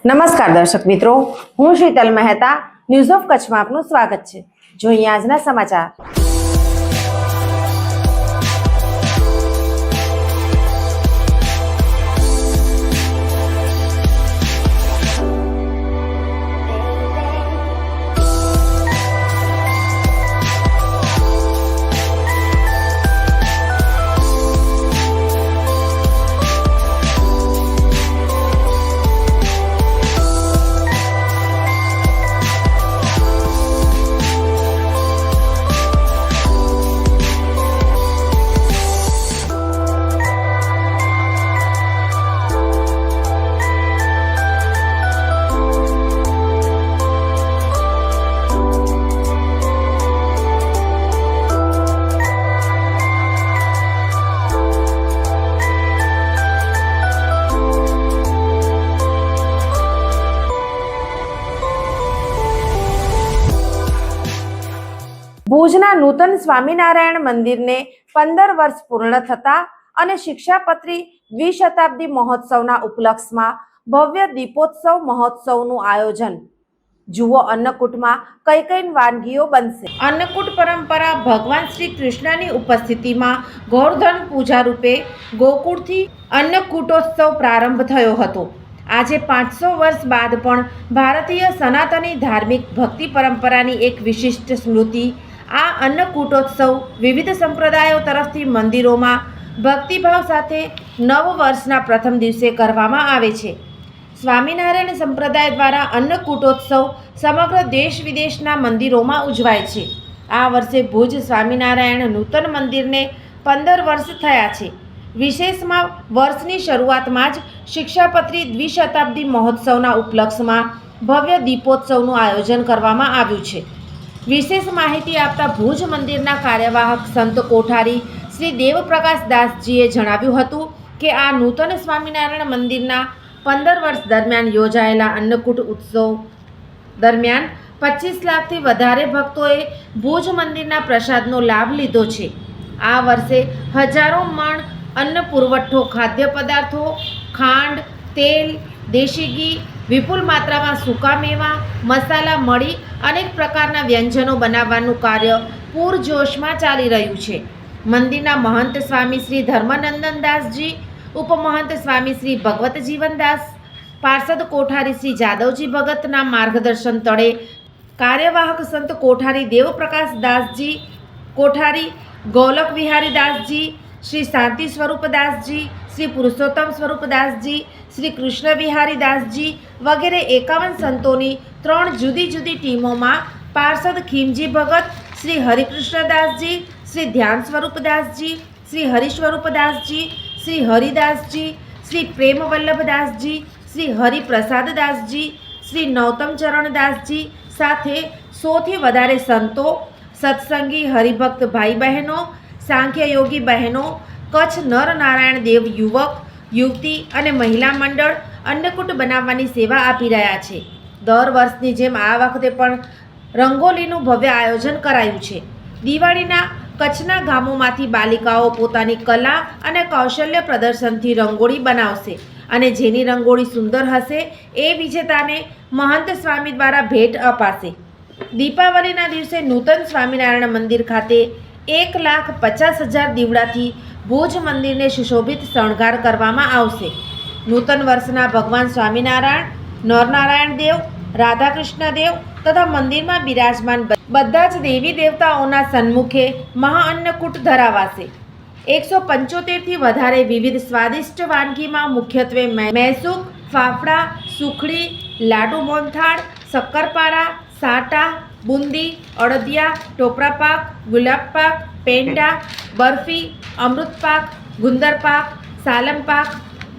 નમસ્કાર દર્શક મિત્રો, હું શીતલ મહેતા. ન્યૂઝ ઓફ કચ્છમાં આપનું સ્વાગત છે. જોઈએ આજના સમાચાર. ભુજના નૂતન સ્વામિનારાયણ મંદિરને 15 વર્ષ પૂર્ણ થતા અને શિક્ષાપત્રી દ્વિશતાબ્દી મહોત્સવના ઉપલક્ષમાં ભવ્ય દીપોત્સવ મહોત્સવનું આયોજન. જુઓ અન્નકૂટમાં કઈ કઈ વાનગીઓ બનશે. અન્નકૂટ પરંપરા ભગવાન શ્રી કૃષ્ણની ઉપસ્થિતિમાં ગોવર્ધન પૂજા રૂપે ગોકુળથી અન્નકૂટોત્સવ પ્રારંભ થયો હતો. આજે 500 વર્ષ બાદ પણ ભારતીય સનાતની ધાર્મિક ભક્તિ પરંપરાની એક વિશિષ્ટ સ્મૃતિ આ અન્નકૂટોત્સવ વિવિધ સંપ્રદાયો તરફથી મંદિરોમાં ભક્તિભાવ સાથે નવ વર્ષના પ્રથમ દિવસે કરવામાં આવે છે. સ્વામિનારાયણ સંપ્રદાય દ્વારા અન્નકૂટોત્સવ સમગ્ર દેશ વિદેશના મંદિરોમાં ઉજવાય છે. આ વર્ષે ભુજ સ્વામિનારાયણ નૂતન મંદિરને 15 વર્ષ થયા છે. વિશેષમાં વર્ષની શરૂઆતમાં જ શિક્ષાપત્રી દ્વિશતાબ્દી મહોત્સવના ઉપલક્ષમાં ભવ્ય દીપોત્સવનું આયોજન કરવામાં આવ્યું છે. વિશેષ માહિતી આપતા ભુજ મંદિરના કાર્યવાહક સંત કોઠારી શ્રી દેવપ્રકાશ દાસજીએ જણાવ્યું હતું કે આ નૂતન સ્વામિનારાયણ મંદિરના 15 વર્ષ દરમિયાન યોજાયેલા અન્નકૂટ ઉત્સવ દરમિયાન 25 લાખથી વધારે ભક્તોએ ભુજ મંદિરના પ્રસાદનો લાભ લીધો છે. આ વર્ષે હજારો મણ અન્ન પુરવઠો, ખાદ્ય પદાર્થો, ખાંડ, તેલ, દેશી ઘી, વિપુલ માત્રામાં સૂકા મેવા, મસાલા મળી અનેક પ્રકારના વ્યંજનો બનાવવાનું કાર્ય પૂરજોશમાં ચાલી રહ્યું છે. મંદિરના મહંત સ્વામી શ્રી ધર્મનંદનદાસજી, ઉપમહંત સ્વામી શ્રી ભગવત જીવનદાસ, પાર્ષદ કોઠારી શ્રી જાદવજી ભગતના માર્ગદર્શન તળે કાર્યવાહક સંત કોઠારી દેવપ્રકાશ દાસજી કોઠારી, ગોલક વિહારી દાસજી, શ્રી શાંતિ સ્વરૂપ દાસજી, શ્રી પુરુષોત્તમ સ્વરૂપ દાસજી, શ્રી કૃષ્ણ વિહારી દાસજી વગેરે 51 સંતોની 3 જુદી જુદી ટીમોમાં પાર્ષદ ખીમજી ભગત, શ્રી હરિકૃષ્ણ દાસજી, શ્રી ધ્યાન સ્વરૂપ દાસજી, શ્રી હરિસ્વરૂપ દાસજી, શ્રી હરિદાસજી, શ્રી પ્રેમવલ્લભ દાસજી, શ્રી હરિપ્રસાદ દાસજી, શ્રી નૌતમ ચરણ દાસજી સાથે 100થી વધારે સંતો, સત્સંગી હરિભક્ત ભાઈ બહેનો, સાંખ્ય યોગી બહેનો, કચ્છ નર નારાયણ દેવ યુવક, યુવતી અને મહિલા મંડળ અન્નકૂટ બનાવવાની સેવા આપી રહ્યા છે. દર વર્ષની જેમ આ વખતે પણ રંગોલીનું ભવ્ય આયોજન કરાયું છે. દિવાળીના કચ્છના ગામોમાંથી બાલિકાઓ પોતાની કલા અને કૌશલ્ય પ્રદર્શનથી રંગોળી બનાવશે અને જેની રંગોળી સુંદર હશે એ વિજેતાને મહંત સ્વામી દ્વારા ભેટ અપાશે. દીપાવલીના દિવસે નૂતન સ્વામિનારાયણ મંદિર ખાતે 1,50,000 દીવડાથી ભુજ મંદિરને સુશોભિત શણગાર કરવામાં આવશે. નૂતન વર્ષના ભગવાન સ્વામિનારાયણ, નરનારાયણ દેવ, રાધાકૃષ્ણ દેવ તથા મંદિરમાં બિરાજમાન બધા જ દેવી દેવતાઓના સન્મુખે મહાઅન્નકૂટ ધરાવાશે. 175થી વધારે વિવિધ સ્વાદિષ્ટ વાનગીમાં મુખ્યત્વે મૈસૂક, ફાફડા, સુખડી, લાડુ મોહનથાળ, શક્કરપારા, સાટા, બુંદી, અડદિયા, ટોપરાપાક, ગુલાબપાક, પેંડા, બરફી, અમૃતપાક, ગુંદરપાક, સાલમપાક,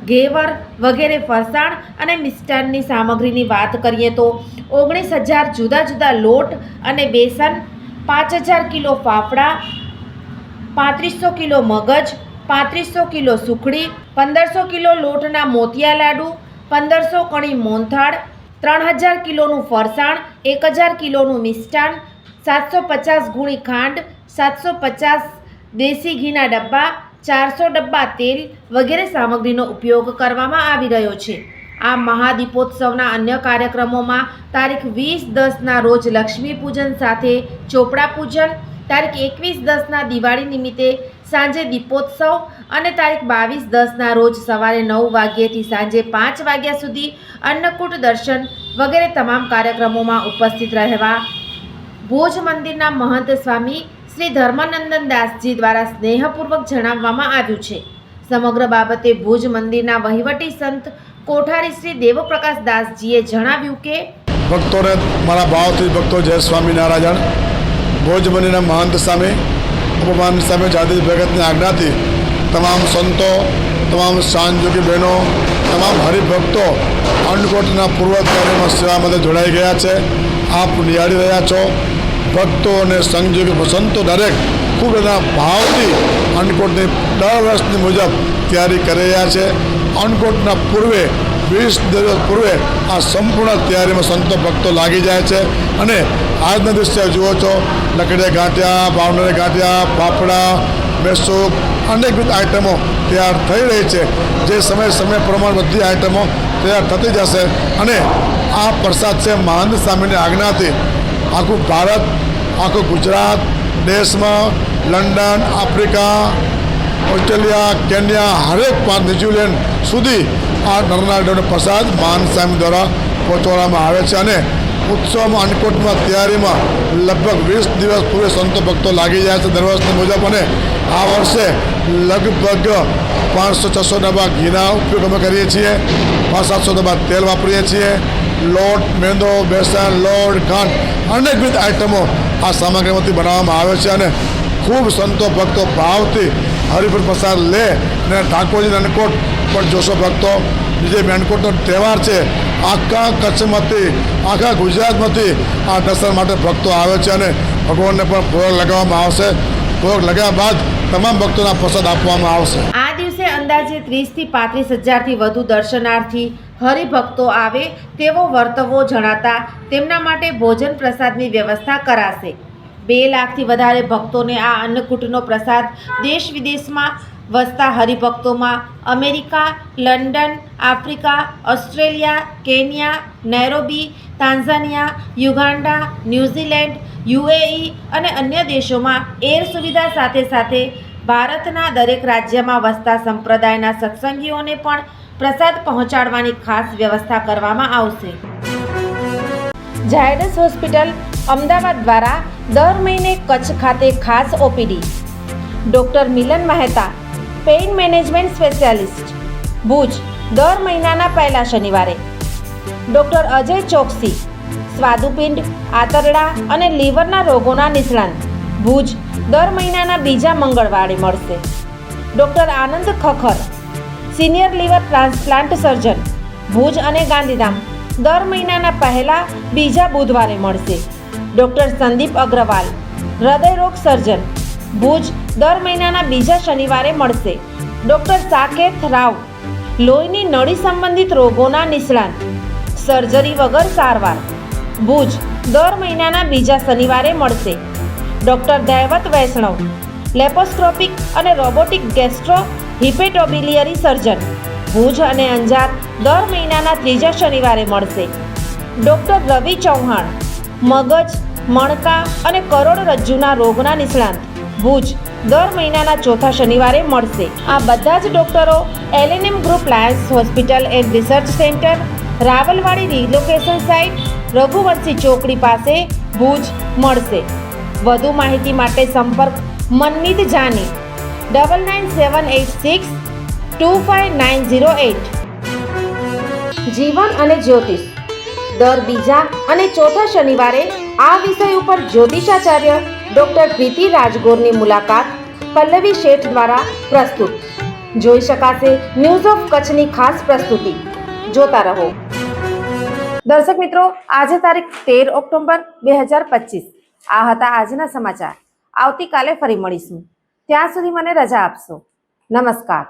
ઘેવર વગેરે ફરસાણ અને મિષ્ટાનની સામગ્રીની વાત કરીએ તો 19,000 જુદા જુદા લોટ અને બેસન, 5,000 કિલો ફાફડા, 3500 કિલો મગજ, 3500 કિલો સુખડી, 1500 કિલો લોટના મોતિયા લાડુ, 1500 કણી મોહનથાળ, 3000 કિલોનું ફરસાણ, 1000 કિલોનું મિષ્ટાન, 750 ગુણી ખાંડ, 750 દેશી ઘીના ડબ્બા, 400 ડબ્બા તેલ વગેરે સામગ્રીનો ઉપયોગ કરવામાં આવી રહ્યો છે. આ મહાદીપોત્સવના અન્ય કાર્યક્રમોમાં તારીખ 20/10ના રોજ લક્ષ્મી પૂજન સાથે ચોપડા પૂજન, તારીખ 21/10ના દિવાળી નિમિત્તે સાંજે દીપોત્સવ અને તારીખ 22/10ના રોજ સવારે 9 વાગ્યાથી સાંજે 5 વાગ્યા સુધી અન્નકૂટ દર્શન વગેરે તમામ કાર્યક્રમોમાં ઉપસ્થિત રહેવા ભુજ મંદિરના મહંત સ્વામી શ્રી ધર્માનંદન દાસજી દ્વારા સ્નેહપૂર્વક જણાવવામાં આવ્યું છે. સમગ્ર બાબતે ભુજ મંદિરના વહીવટી સંત કોઠારી શ્રી દેવપ્રકાશ દાસજીએ જણાવ્યું કે ભક્તોને મારા ભાવથી ભક્તો જય સ્વામિનારાયણ. ભુજ મંદિરના મહંત સામે ઉપમાન સામે જાતિ ભગતની આજ્ઞાથી તમામ સંતો, તમામ સાંજોગી બહેનો, તમામ હરિભક્તો અન્નકૂટના પૂર્વ કાર્યમાં સેવા માટે જોડાઈ ગયા છે. આપ નિહાળી રહ્યા છો. ભક્તો અને સંજોગી સંતો દરેક ખૂબ એના ભાવથી અન્નકૂટની દર વર્ષની મુજબ તૈયારી કરી રહ્યા છે. અન્નકૂટના પૂર્વે 20 દિવસ પૂર્વે આ સંપૂર્ણ તૈયારીમાં સંતો ભક્તો લાગી જાય છે અને આજના દિવસે જુઓ છો લકડીયા ગાંઠિયા, ભાવનગરી ગાંઠિયા, ફાફડા, બેસુક અનેકવિધ આઇટમો તૈયાર થઈ રહી છે. જે સમય પ્રમાણે બધી આઇટમો તૈયાર થતી જશે અને આ પ્રસાદ છે મહંત સ્વામીની આજ્ઞાથી આખું ભારત, આખું ગુજરાત દેશમાં, લંડન, આફ્રિકા, ઓસ્ટ્રેલિયા, કેન્યા, હરેક ન્યુઝીલેન્ડ સુધી આ નરનાળીનો પ્રસાદ મહંત સ્વામી દ્વારા પહોંચાડવામાં આવે છે અને ઉત્સવમાં અન્નકૂટમાં તૈયારીમાં લગભગ 20 દિવસ પૂર્વે સંતો ભક્તો લાગી જાય છે દર વર્ષની મુજબ. અને આ વર્ષે લગભગ 500-600 ડબ્બા ઘીના ઉપયોગ અમે કરીએ છીએ, 500-700 ડબ્બા તેલ વાપરીએ છીએ. લોટ, મેંદો, બેસન, લોટ, ખાંડ અનેકવિધ આઇટમો આ સામગ્રીમાંથી બનાવવામાં આવે છે અને ખૂબ સંતો ભક્તો ભાવથી હરિપુર પ્રસાદ લે અને ઠાકોરજીના અન્નકૂટ પણ જોશો ભક્તો. જે અન્નકૂટનો તહેવાર છે આખા કચ્છમાંથી, આખા ગુજરાતમાંથી આ દર્શન માટે ભક્તો આવે છે અને ભગવાનને પણ ભોગ લગાવવામાં આવશે. ભોગ લગાવ્યા બાદ તમામ ભક્તોના પ્રસાદ આપવામાં આવશે. આ દિવસે અંદાજે 30થી 35 હજારથી વધુ દર્શનાર્થી હરિભક્તો આવે તેવો વર્તવો જણાતા તેમના માટે ભોજન પ્રસાદની વ્યવસ્થા કરાશે. 2 લાખથી વધારે ભક્તોને આ અન્નકૂટનો પ્રસાદ દેશ વિદેશમાં વસતા હરિભક્તોમાં America, London, Africa, Australia, Kenya, Nairobi, Tanzania, Uganda, New Zealand, UAE અને અન્ય દેશોમાં એર સુવિધા સાથે સાથે ભારતના દરેક રાજ્યમાં વસતા સંપ્રદાયના સત્સંગીઓને પણ પ્રસાદ પહોંચાડવાની ખાસ વ્યવસ્થા કરવામાં આવશે. ઝાયડસ હોસ્પિટલ અમદાવાદ દ્વારા દર મહિને કચ્છ ખાતે ખાસ OPD. Doctor Milan Mehta, pain management specialist, Bhuj દર મહિનાના પહેલા શનિવારે. ડૉક્ટર અજય ચોકસી, સ્વાદુપિંડ, આંતરડા અને લીવરના રોગોના નિષ્ણાંત, ભુજ દર મહિનાના બીજા મંગળવારે મળશે. Doctor Anand Khakhar, senior liver transplant surgeon, Bhuj અને ગાંધીધામ દર મહિનાના પહેલા બીજા બુધવારે મળશે. ડૉક્ટર સંદીપ અગ્રવાલ, હૃદયરોગ સર્જન, ભુજ દર મહિનાના બીજા શનિવારે મળશે. ડૉક્ટર સાકેત રાવ, લોહીની નળી સંબંધિત રોગોના નિષ્ણાંત, સર્જરી વગર સારવાર, ભુજ દર મહિનાના બીજા શનિવારે મળશે. ડૉક્ટર દૈવત વૈષ્ણવ, લેપોસ્કોપિક અને રોબોટિક ગેસ્ટ્રો હિપેટોબિલિયરી સર્જન, ભુજ અને અંજાર દર મહિનાના ત્રીજા શનિવારે મળશે. ડૉક્ટર રવિ ચૌહાણ, મગજ, મણકા અને કરોડરજ્જુના રોગના નિષ્ણાંત, ભુજ દર મહિનાના ચોથા શનિવારે મળશે. આ બધા જ ડૉક્ટરો LNM group Lions hospital and research centre, Rawalwadi relocation site, Raghuvanshi ચોકડી પાસે, ભુજ મળશે. વધુ માહિતી માટે સંપર્ક મનમીત જાની 9978625908. જીવન અને જ્યોતિષ દર બીજા અને ચોથા શનિવારે આ વિષય ઉપર જ્યોતિષાચાર્ય ડૉક્ટર પ્રીતિ રાજગોરની મુલાકાત પલ્લવી શેઠ દ્વારા પ્રસ્તુત. જોઈ શકાશે ન્યૂઝ ઓફ કચ્છની ખાસ પ્રસ્તુતિ. જોતા રહો. દર્શક મિત્રો, આજે તારીખ 13 ઓક્ટોબર 2025. આ હતા આજના સમાચાર. આવતીકાલે ફરી મળીશું. ત્યાં સુધી મને રજા આપશો. નમસ્કાર.